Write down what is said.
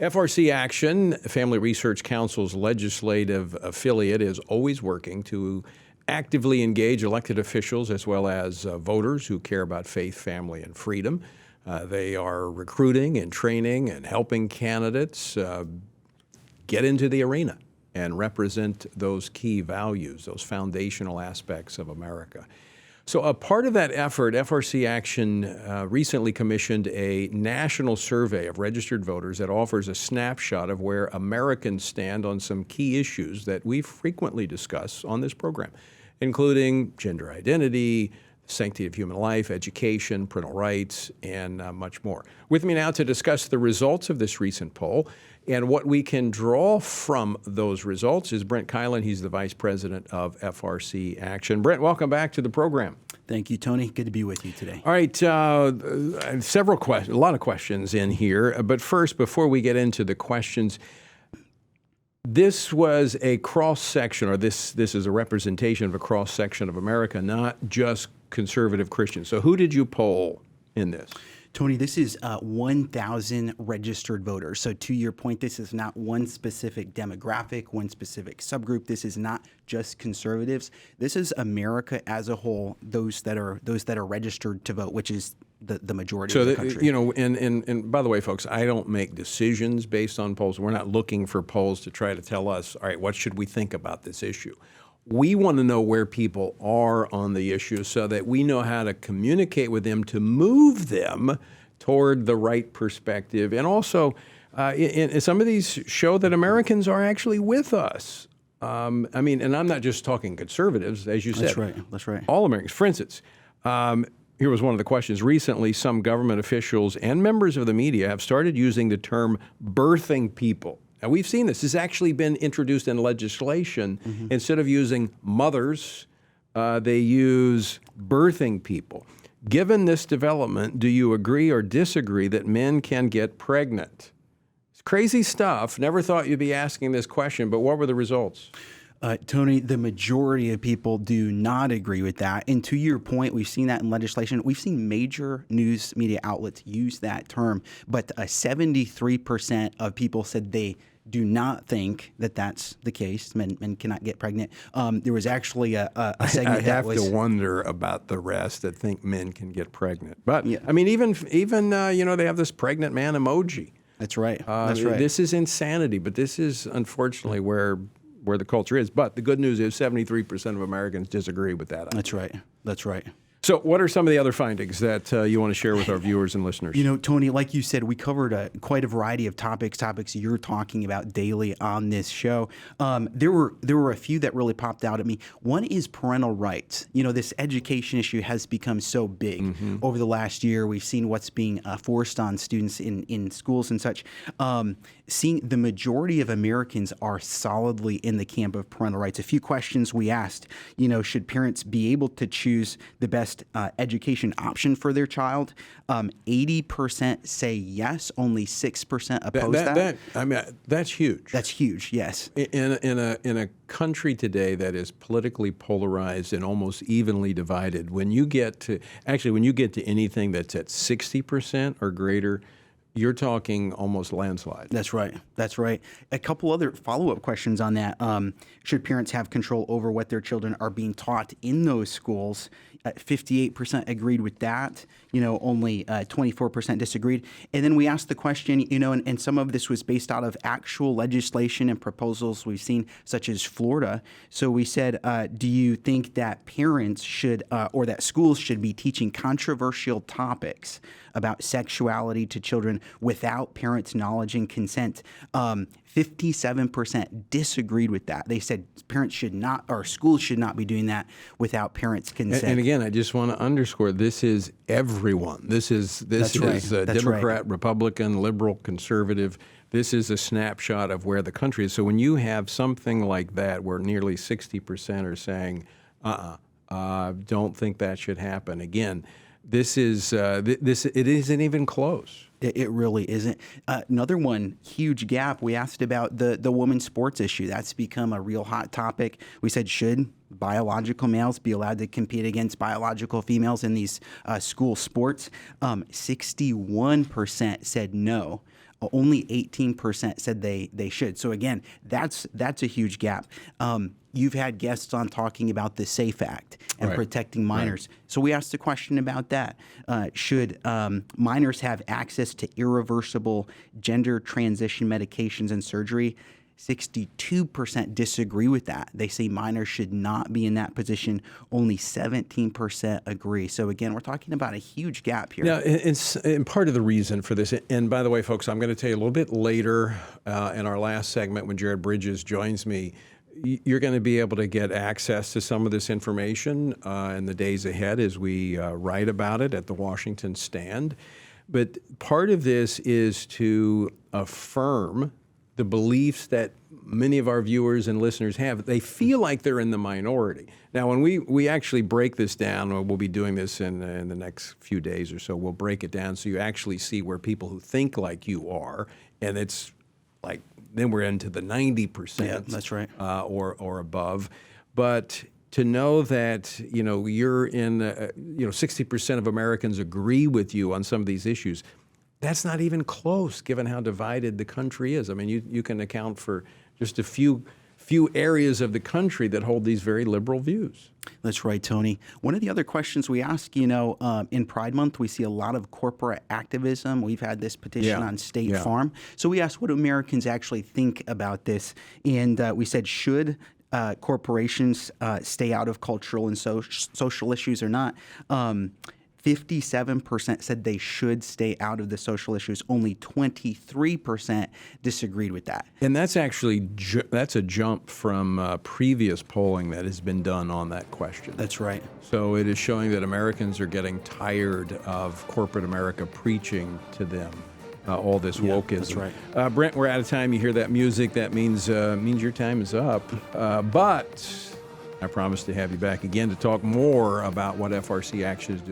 FRC Action, Family Research Council's legislative affiliate, is always working to actively engage elected officials as well as voters who care about faith, family, and freedom. They are recruiting and training and helping candidates get into the arena and represent those key values, those foundational aspects of America. So a part of that effort, FRC Action recently commissioned a national survey of registered voters that offers a snapshot of where Americans stand on some key issues that we frequently discuss on this program, including gender identity, sanctity of human life, education, parental rights, and much more. With me now to discuss the results of this recent poll and what we can draw from those results is Brent Keilen. He's the Vice President of FRC Action. Brent, welcome back to the program. Thank you, Tony. Good to be with you today. All right, a lot of questions in here. But first, before we get into the questions, this was a cross-section, or this is a representation of a cross-section of America, not just conservative Christians. So who did you poll in this? Tony, this is 1,000 registered voters. So to your point, this is not one specific demographic, one specific subgroup. This is not just conservatives. This is America as a whole, those that are registered to vote, which is the majority of the country. And by the way, folks, I don't make decisions based on polls. We're not looking for polls to try to tell us, all right, what should we think about this issue? We want to know where people are on the issue so that we know how to communicate with them to move them toward the right perspective. And also, some of these show that Americans are actually with us. And I'm not just talking conservatives, as you said. That's right. All Americans. For instance, here was one of the questions. Recently, some government officials and members of the media have started using the term birthing people. Now, we've seen this. This has actually been introduced in legislation. Mm-hmm. Instead of using mothers, they use birthing people. Given this development, do you agree or disagree that men can get pregnant? It's crazy stuff. Never thought you'd be asking this question, but what were the results? Tony, the majority of people do not agree with that. And to your point, we've seen that in legislation. We've seen major news media outlets use that term, but 73% of people said they do not think that that's the case. Men cannot get pregnant. There was actually a segment I have to wonder about the rest that think men can get pregnant. But yeah. Even they have this pregnant man emoji. That's right. That's right. This is insanity, but this is unfortunately where the culture is. But the good news is 73% of Americans disagree with that. That's right. That's right. So what are some of the other findings that you want to share with our viewers and listeners? Tony, like you said, we covered quite a variety of topics you're talking about daily on this show. There were a few that really popped out at me. One is parental rights. This education issue has become so big over the last year. We've seen what's being forced on students in schools and such. Seeing the majority of Americans are solidly in the camp of parental rights. A few questions we asked, should parents be able to choose the best education option for their child? 80% say yes, only 6% oppose that. That's huge. That's huge, yes. In a country today that is politically polarized and almost evenly divided, when you get to anything that's at 60% or greater, you're talking almost landslide. That's right. That's right. A couple other follow-up questions on that. Should parents have control over what their children are being taught in those schools? 58% agreed with that. Only 24% disagreed. And then we asked the question, and some of this was based out of actual legislation and proposals we've seen, such as Florida. So we said, do you think that parents should, or that schools should be teaching controversial topics about sexuality to children without parents' knowledge and consent? 57% disagreed with that. They said parents should not, or schools should not be doing that without parents' consent. And again, I just want to underscore, this is everyone. This is Democrat, Republican, liberal, conservative. This is a snapshot of where the country is. So when you have something like that, where nearly 60% are saying, don't think that should happen. Again, it isn't even close. It really isn't. Another one, huge gap. We asked about the women's sports issue. That's become a real hot topic. We said, should biological males be allowed to compete against biological females in these school sports? 61% said no. only 18% said they should. So again, that's a huge gap. You've had guests on talking about the SAFE Act and Right. protecting minors. So we asked a question about that. Should minors have access to irreversible gender transition medications and surgery? 62% disagree with that. They say minors should not be in that position. Only 17% agree. So again, we're talking about a huge gap here. Now, and part of the reason for this, and by the way, folks, I'm going to tell you a little bit later in our last segment when Jared Bridges joins me, you're going to be able to get access to some of this information in the days ahead as we write about it at the Washington stand. But part of this is to affirm the beliefs that many of our viewers and listeners have. They feel like they're in the minority. Now, when we actually break this down, we'll be doing this in the next few days or so, we'll break it down so you actually see where people who think like you are, and it's like, then we're into the 90%. Yeah, that's right. Or above. But to know that, you're in, 60% of Americans agree with you on some of these issues, that's not even close, given how divided the country is. I mean, you can account for just a few areas of the country that hold these very liberal views. That's right, Tony. One of the other questions we ask, in Pride Month, we see a lot of corporate activism. We've had this petition on State Farm. So we asked what do Americans actually think about this. And we said, should corporations stay out of cultural and social issues or not? 57% said they should stay out of the social issues. Only 23% disagreed with that. And that's actually that's a jump from previous polling that has been done on that question. That's right. So it is showing that Americans are getting tired of corporate America preaching to them all this wokeism. That's right. Brent, we're out of time. You hear that music? That means your time is up. But I promise to have you back again to talk more about what FRC Action is doing.